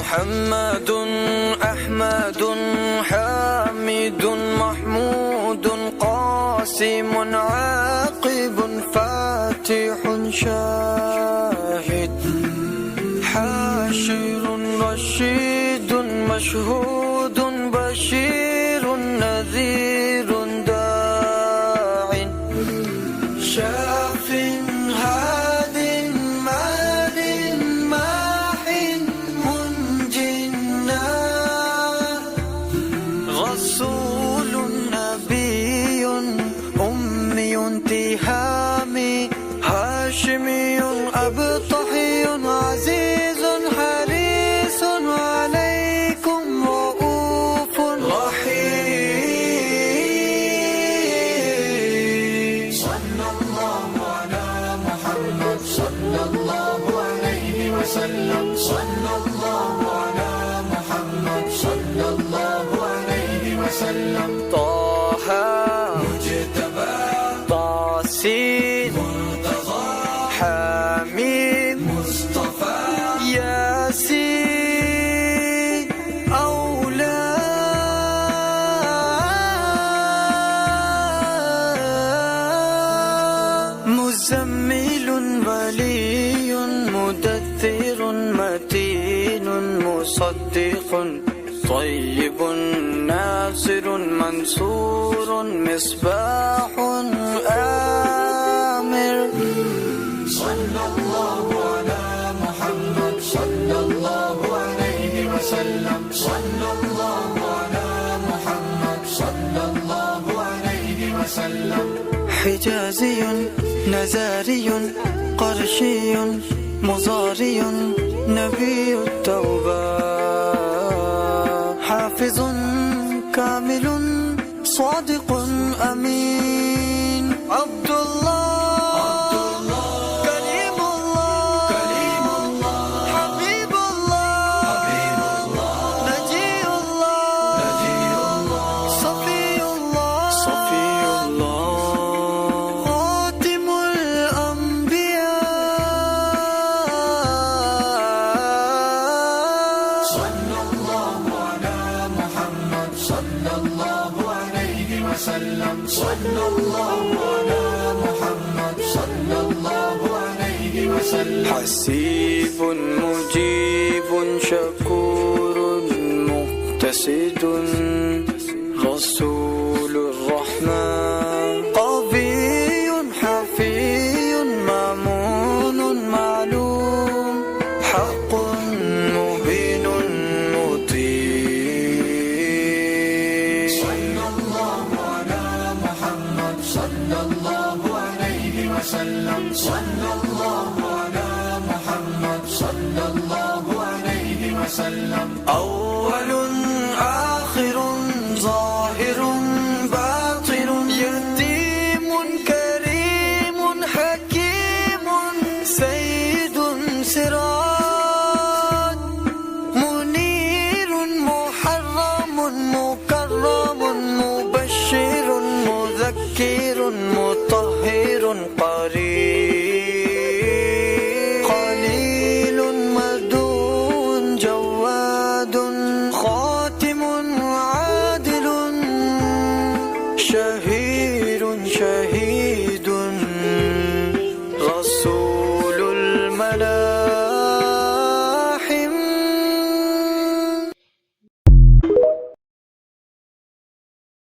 محمد أحمد حامد محمود قاسم عاقب فاتح شاهد حاشر رشيد مشهود بشير نذير داع شاف هاد مال ماح منجنا رسول نبي أمي تهامي هاشمي أبطحي عزيز حريص عليكم رؤوف رحيم صلى الله على محمد صلى الله عليه وسلم صلى الله على محمد صلى الله عليه وسلم طه مجتبى طاسين مرتضى حميم مصطفى ياسين أولاد مزمل ولي مدثر متين مصدق طيب ناصر منصور مصباح آمر صلى الله على محمد صلى الله عليه وسلم صلى الله على محمد صلى الله عليه وسلم حجازي نزاري قرشي مضاري نبي التوبة حافظ كامل صادق أمين عبد الله كريم الله حبيب الله نجي الله صفي الله خاتم الأنبياء صلى الله على محمد صلى الله عليه وسلم صلى الله على محمد صلى الله عليه وسلم حسيب مجيب شكور مقتصد رسول الرحمن قوي حفي مامون معلوم حق مبين مطيع صلى الله على محمد صلى الله عليه وسلم صلى الله على محمد صلى الله عليه وسلم أول